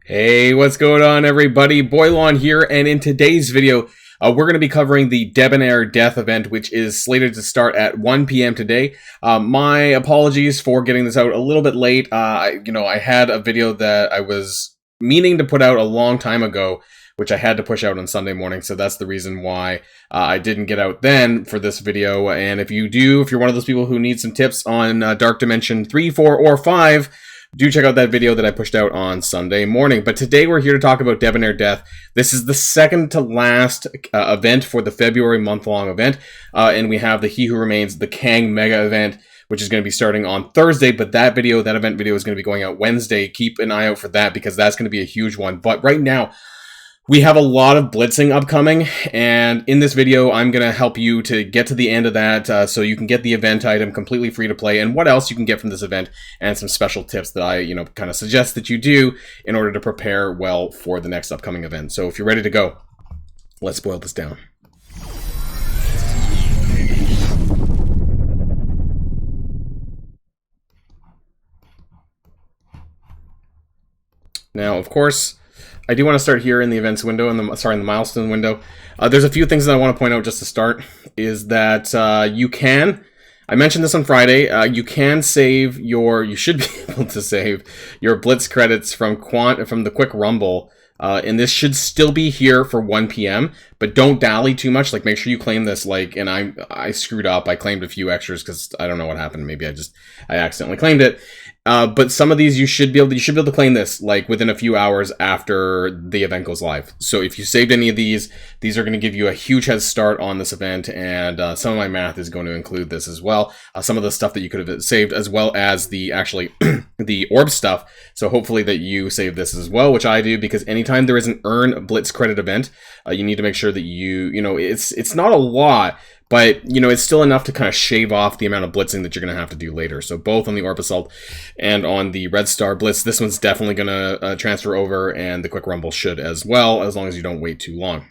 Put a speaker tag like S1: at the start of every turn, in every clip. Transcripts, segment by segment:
S1: Hey, what's going on, everybody? Boilon here, and in today's video, we're going to be covering the Debonair death event, which is slated to start at 1 p.m. today. My apologies for getting this out a little bit late. I had a video that I was meaning to put out a long time ago, which I had to push out on Sunday morning, so that's the reason why I didn't get out then for this video. And if you're one of those people who need some tips on Dark Dimension 3, 4, or 5, do check out that video that I pushed out on Sunday morning. But today we're here to talk about Debonair Death. This is the second to last event for the February month-long event. And we have the He Who Remains, the Kang Mega event, which is going to be starting on Thursday. But that event video is going to be going out Wednesday. Keep an eye out for that because that's going to be a huge one. But right now, we have a lot of blitzing upcoming, and in this video, I'm going to help you to get to the end of that so you can get the event item completely free to play, and what else you can get from this event, and some special tips that I, kind of suggest that you do in order to prepare well for the next upcoming event. So if you're ready to go, let's boil this down. Now, of course, I do want to start here in the events window, in the milestone window. There's a few things that I want to point out just to start, is that you can, I mentioned this on Friday, you should be able to save your Blitz credits from the Quick Rumble, and this should still be here for 1 p.m., but don't dally too much. Like, make sure you claim this, and I screwed up. I claimed a few extras because I don't know what happened. Maybe I accidentally claimed it. But some of these you should be able to claim this within a few hours after the event goes live. So if you saved any of these are going to give you a huge head start on this event, and some of my math is going to include this as well. Some of the stuff that you could have saved, as well as the the orb stuff. So hopefully that you save this as well, which I do, because anytime there is an earn Blitz credit event, you need to make sure that it's not a lot, but, it's still enough to kind of shave off the amount of blitzing that you're going to have to do later. So both on the Orb Assault and on the Red Star Blitz, this one's definitely going to transfer over, and the Quick Rumble should as well, as long as you don't wait too long.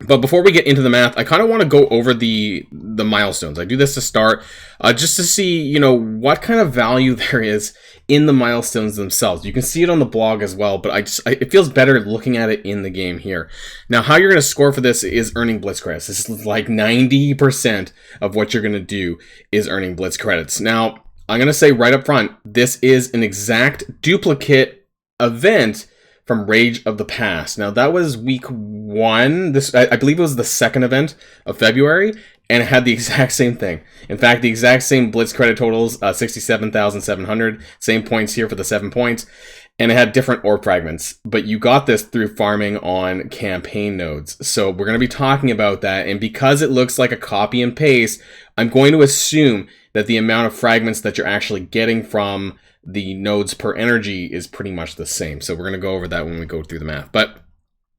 S1: But before we get into the math, I kind of want to go over the milestones. I do this to start, just to see, what kind of value there is in the milestones themselves. You can see it on the blog as well, but it feels better looking at it in the game here. Now, how you're going to score for this is earning Blitz credits. This is like 90% of what you're going to do is earning Blitz credits. Now, I'm going to say right up front, this is an exact duplicate event from Rage of the Past. Now, that was week 1. I believe it was the second event of February, and it had the exact same thing. In fact, the exact same Blitz credit totals, 67,700, same points here for the 7 points, and it had different orb fragments. But you got this through farming on campaign nodes. So we're going to be talking about that, and because it looks like a copy and paste, I'm going to assume that the amount of fragments that you're actually getting from the nodes per energy is pretty much the same. So we're going to go over that when we go through the math. But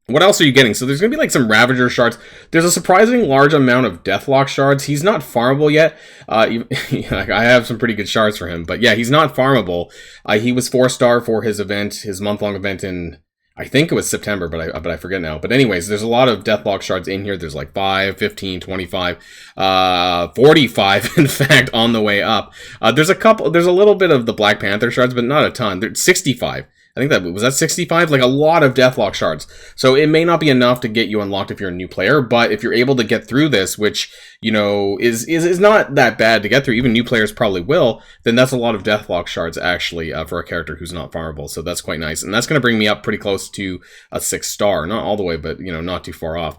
S1: what else are you getting? So there's going to be some Ravager shards. There's a surprisingly large amount of Deathlock shards. He's not farmable yet. I have some pretty good shards for him. But yeah, he's not farmable. He was 4-star for his event, his month-long event in, I think it was September, but I forget now. But anyways, there's a lot of Deathlock shards in here. There's 5, 15, 25, 45, in fact, on the way up. There's a little bit of the Black Panther shards, but not a ton. There's 65. I think was that 65? A lot of Deathlock shards. So it may not be enough to get you unlocked if you're a new player, but if you're able to get through this, which, is not that bad to get through, even new players probably will, then that's a lot of Deathlock shards actually for a character who's not farmable. So that's quite nice. And that's going to bring me up pretty close to a 6-star. Not all the way, but, not too far off.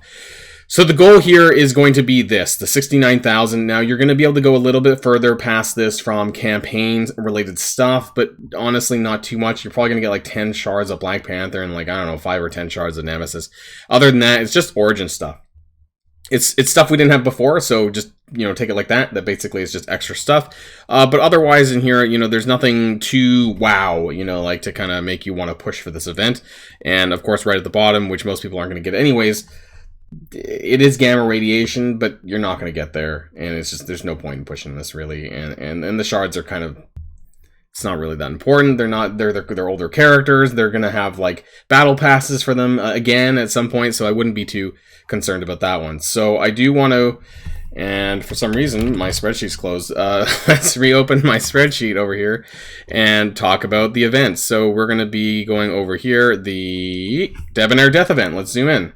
S1: So the goal here is going to be the 69,000. Now, you're going to be able to go a little bit further past this from campaigns-related stuff, but honestly, not too much. You're probably going to get 10 shards of Black Panther and 5 or 10 shards of Nemesis. Other than that, it's just Origin stuff. It's stuff we didn't have before, so just, take it like that. That basically is just extra stuff. But otherwise in here, there's nothing too wow, to kind of make you want to push for this event. And, of course, right at the bottom, which most people aren't going to get anyways, it is gamma radiation, but you're not going to get there, and it's just there's no point in pushing this really, and the shards are kind of, it's not really that important. They're older characters. They're going to have battle passes for them again at some point, so I wouldn't be too concerned about that one. So I do want to And for some reason, my spreadsheet's closed. Let's reopen my spreadsheet over here and talk about the events. So we're going to be going over here, the Debonair Death event. Let's zoom in.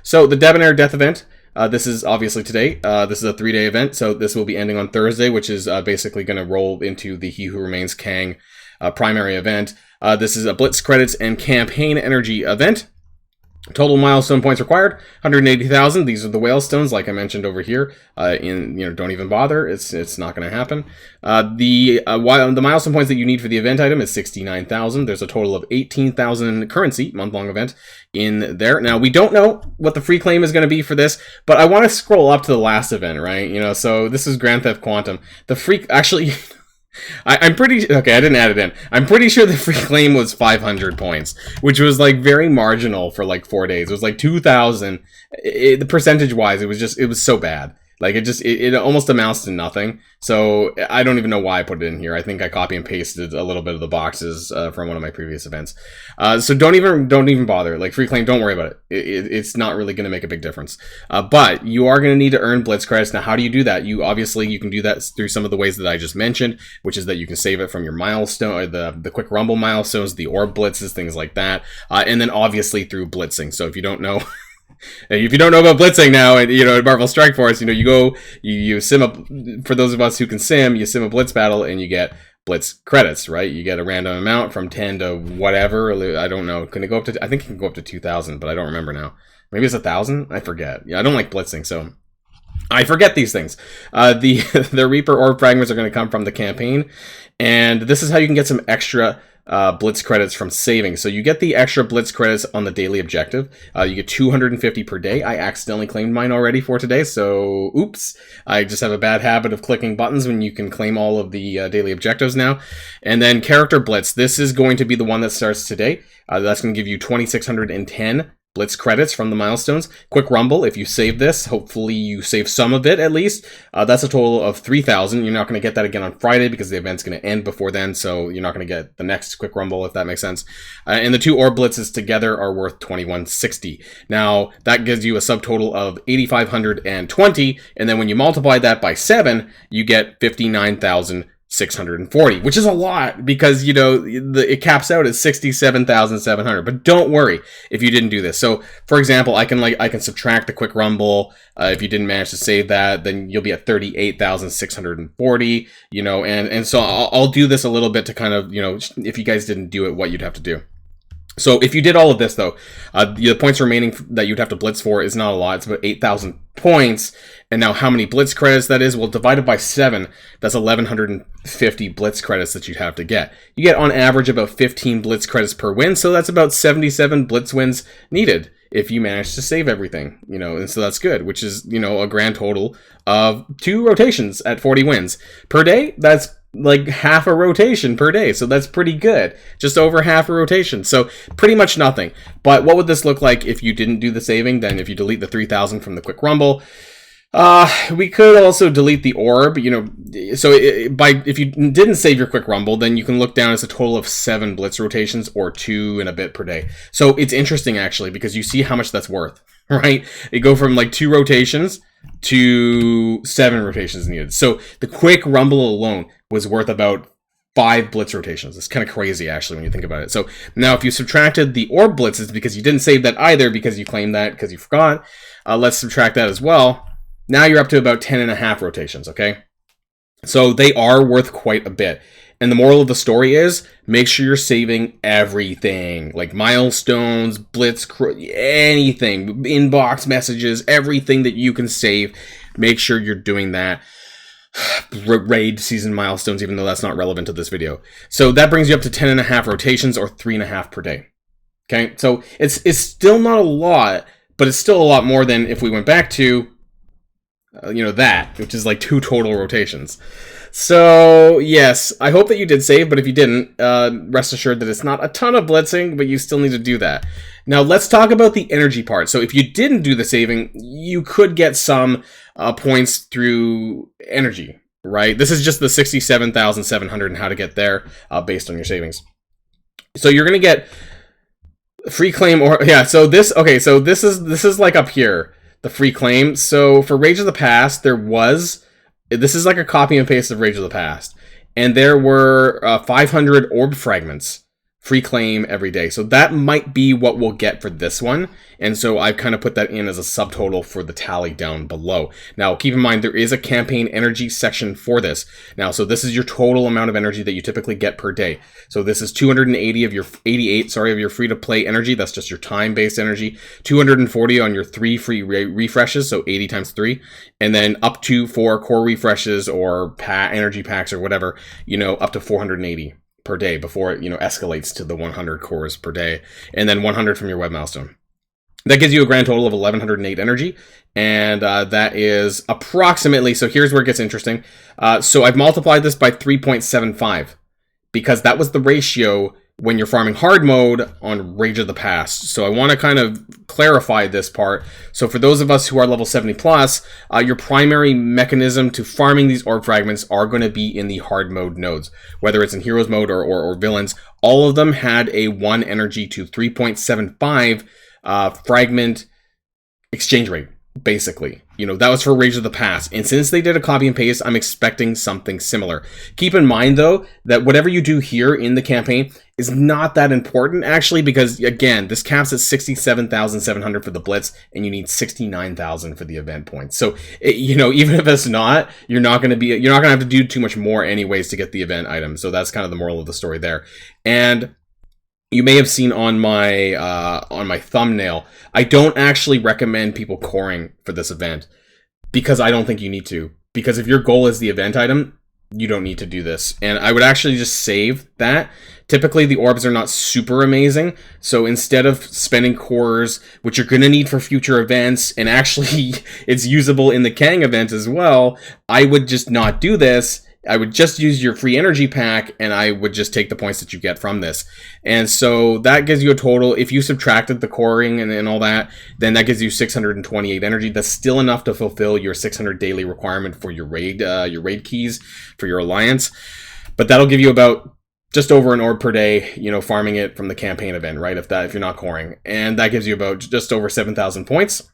S1: So the Debonair Death event, this is obviously today. This is a 3-day event, so this will be ending on Thursday, which is basically going to roll into the He Who Remains Kang primary event. This is a Blitz credits and campaign energy event. Total milestone points required, 180,000. These are the Milestones, like I mentioned over here. Don't even bother. It's not going to happen. The milestone points that you need for the event item is 69,000. There's a total of 18,000 currency, month-long event, in there. Now, we don't know what the free claim is going to be for this, but I want to scroll up to the last event, right? So this is Grand Theft Quantum. The free... Actually... I'm pretty... Okay, I didn't add it in. I'm pretty sure the free claim was 500 points, which was, like, very marginal for, like, 4 days. It was, like, 2,000. The percentage-wise, it was so bad. Like, it almost amounts to nothing. So, I don't even know why I put it in here. I think I copy and pasted a little bit of the boxes from one of my previous events. So, don't even bother. Like, free claim, don't worry about it. It's not really going to make a big difference. But you are going to need to earn Blitz credits. Now, how do you do that? You can do that through some of the ways that I just mentioned, which is that you can save it from your milestone, or the Quick Rumble milestones, the Orb Blitzes, things like that. And then, obviously, through Blitzing. So, if you don't know... If you don't know about Blitzing now, and at Marvel Strike Force, you sim up, for those of us who can sim, you sim a Blitz battle and you get Blitz credits, right? You get a random amount from 10 to whatever. I don't know. Can it go up to? I think it can go up to 2,000, but I don't remember now. Maybe it's 1,000. I forget. Yeah, I don't like Blitzing, so I forget these things. The Reaper Orb fragments are going to come from the campaign, and this is how you can get some extra Blitz credits from saving. So you get the extra Blitz credits on the daily objective. You get 250 per day. I accidentally claimed mine already for today, so oops. I just have a bad habit of clicking buttons when you can claim all of the daily objectives now. And then Character Blitz. This is going to be the one that starts today. That's going to give you 2,610 Blitz credits from the milestones. Quick Rumble, if you save this, hopefully you save some of it at least. That's a total of 3,000. You're not going to get that again on Friday because the event's going to end before then, so you're not going to get the next Quick Rumble, if that makes sense. And the 2 Orb Blitzes together are worth 2,160. Now, that gives you a subtotal of 8,520, and then when you multiply that by 7, you get 59,640, which is a lot because, it caps out at 67,700. But don't worry if you didn't do this. So, for example, I can subtract the Quick Rumble. If you didn't manage to save that, then you'll be at 38,640, and so I'll do this a little bit to kind of, if you guys didn't do it, what you'd have to do. So if you did all of this, though, the points remaining that you'd have to blitz for is not a lot. It's about 8,000 points. And now how many blitz credits that is? Well, divided by 7, that's 1,150 blitz credits that you'd have to get. You get, on average, about 15 blitz credits per win. So that's about 77 blitz wins needed if you manage to save everything, and so that's good, which is, a grand total of 2 rotations at 40 wins. Per day, that's like half a rotation per day, so that's pretty good. Just over half a rotation, so pretty much nothing. But what would this look like if you didn't do the saving? Then if you delete the 3,000 from the Quick Rumble, we could also delete the orb, so if you didn't save your Quick Rumble, then you can look down as a total of 7 blitz rotations, or 2 and a bit per day. So it's interesting, actually, because you see how much that's worth, right? It go from like 2 rotations to 7 rotations needed. So the Quick Rumble alone was worth about 5 blitz rotations. It's kind of crazy, actually, when you think about it. So now if you subtracted the orb blitzes, because you didn't save that either, because you claimed that because you forgot, let's subtract that as well. Now you're up to about 10.5 rotations, okay? So they are worth quite a bit. And the moral of the story is, make sure you're saving everything. Like milestones, blitz, anything, inbox messages, everything that you can save. Make sure you're doing that. Raid season milestones, even though that's not relevant to this video. So that brings you up to 10.5 rotations, or 3.5 per day. Okay, so it's still not a lot, but it's still a lot more than if we went back to, that, which is like 2 total rotations. So, yes, I hope that you did save, but if you didn't, rest assured that it's not a ton of blitzing, but you still need to do that. Now, let's talk about the energy part. So if you didn't do the saving, you could get some points through energy, right? This is just the 67,700 and how to get there based on your savings. So you're going to get free claim, or, yeah, so this, okay, so this is like up here. the free claim. So for Rage of the Past, this is like a copy and paste of Rage of the Past. And there were 500 orb fragments, free claim every day. So that might be what we'll get for this one. And so I've kind of put that in as a subtotal for the tally down below. Now, keep in mind, there is a campaign energy section for this. Now, so this is your total amount of energy that you typically get per day. So this is 280 of your 88, sorry, of your free to play energy. That's just your time based energy. 240 on your 3 free refreshes. So 80 times 3. And then up to 4 core refreshes or energy packs or whatever, up to 480 per day before it, escalates to the 100 cores per day. And then 100 from your web milestone. That gives you a grand total of 1108 energy, and that is approximately, so here's where it gets interesting. So I've multiplied this by 3.75, because that was the ratio when you're farming hard mode on Rage of the Past. So I want to kind of clarify this part. So for those of us who are level 70 plus, your primary mechanism to farming these orb fragments are going to be in the hard mode nodes, whether it's in heroes mode or villains. All of them had a 1 energy to 3.75 fragment exchange rate, basically. That was for Rage of the Past. And since they did a copy and paste, I'm expecting something similar. Keep in mind, though, that whatever you do here in the campaign is not that important, actually, because, again, this caps at 67,700 for the Blitz, and you need 69,000 for the event points. So, even if it's not, you're not going to have to do too much more anyways to get the event item. So that's kind of the moral of the story there. And you may have seen on my thumbnail, I don't actually recommend people coring for this event, because I don't think you need to. Because if your goal is the event item, you don't need to do this. And I would actually just save that. Typically, the orbs are not super amazing, so instead of spending cores, which you're going to need for future events, and actually it's usable in the Kang event as well, I would just not do this. I would just use your free energy pack, and I would just take the points that you get from this. And so that gives you a total, if you subtracted the coring and all that, then that gives you 628 energy. That's still enough to fulfill your 600 daily requirement for your raid keys for your alliance. But that'll give you about just over an orb per day, farming it from the campaign event, right? If you're not coring. And that gives you about just over 7,000 points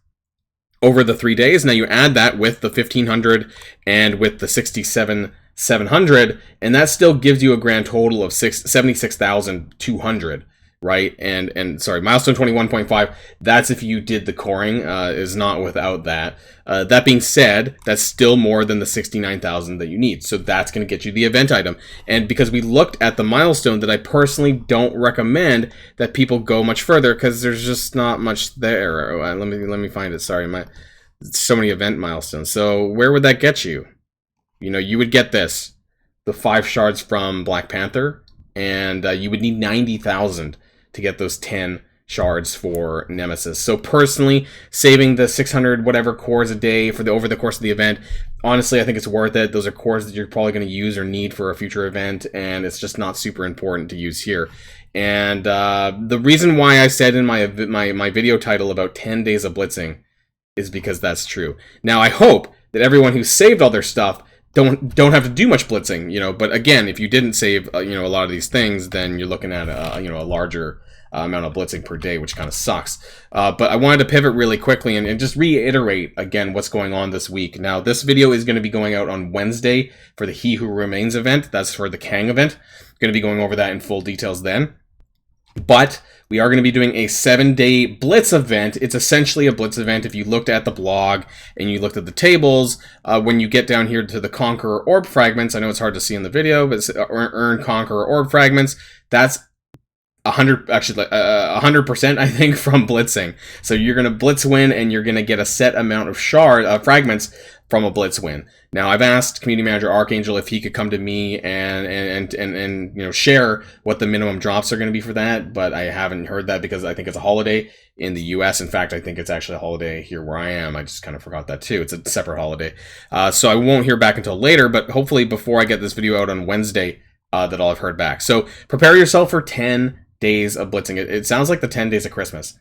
S1: over the 3 days. Now you add that with the 1,500 and with the 67,700, and that still gives you a grand total of 76,200, right? And sorry, milestone 21.5, that's if you did the coring, is not without that. That being said, that's still more than the 69,000 that you need. So that's going to get you the event item. And because we looked at the milestone, that I personally don't recommend that people go much further, because there's just not much there. Let me find it. Sorry, so many event milestones. So where would that get you? You would get this, the 5 shards from Black Panther, and you would need 90,000 to get those 10 shards for Nemesis. So personally, saving the 600 whatever cores a day over the course of the event, honestly, I think it's worth it. Those are cores that you're probably going to use or need for a future event, and it's just not super important to use here. And the reason why I said in my video title about 10 days of blitzing is because that's true. Now, I hope that everyone who saved all their stuff don't have to do much blitzing, but again, if you didn't save, a lot of these things, then you're looking at, a larger amount of blitzing per day, which kind of sucks. But I wanted to pivot really quickly and just reiterate again what's going on this week. Now, this video is going to be going out on Wednesday for the He Who Remains event. That's for the Kang event. I'm going to be going over that in full details then. But we are going to be doing a 7-day Blitz event. It's essentially a Blitz event. If you looked at the blog and you looked at the tables, when you get down here to the Conqueror Orb Fragments, I know it's hard to see in the video, but it's earn Conqueror Orb Fragments. That's 100%, I think, from blitzing. So you're going to blitz win, and you're going to get a set amount of fragments from a blitz win. Now, I've asked Community Manager Archangel if he could come to me and share what the minimum drops are going to be for that, but I haven't heard that because I think it's a holiday in the US. In fact, I think it's actually a holiday here where I am. I just kind of forgot that too. It's a separate holiday. So I won't hear back until later, but hopefully before I get this video out on Wednesday, that I'll have heard back. So prepare yourself for 10 days of blitzing. It sounds like the 10 days of Christmas,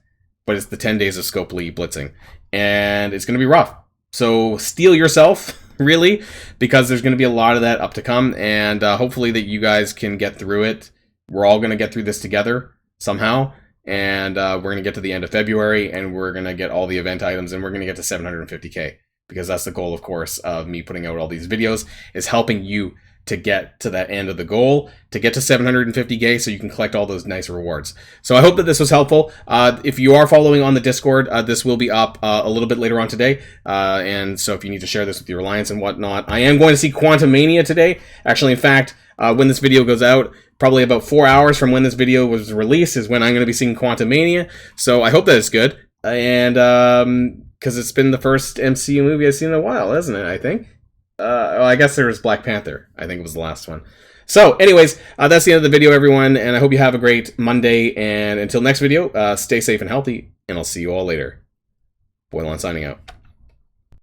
S1: but it's the 10 days of Scopely blitzing, and it's going to be rough. So steel yourself, really, because there's going to be a lot of that up to come, and hopefully that you guys can get through it. We're all going to get through this together somehow, and we're going to get to the end of February, and we're going to get all the event items, and we're going to get to 750k, because that's the goal, of course, of me putting out all these videos, is helping you to get to that end of the goal, to get to 750k, so you can collect all those nice rewards. So I hope that this was helpful. If you are following on the Discord, this will be up a little bit later on today, and so if you need to share this with your alliance and whatnot, I am going to see Quantumania today. Actually, in fact, when this video goes out, probably about 4 hours from when this video was released is when I'm going to be seeing Quantumania, so I hope that it's good, and because it's been the first MCU movie I've seen in a while, hasn't it, I think? Well, I guess there was Black Panther. I think it was the last one. So, anyways, that's the end of the video, everyone, and I hope you have a great Monday, and until next video, stay safe and healthy, and I'll see you all later. Boilon signing out.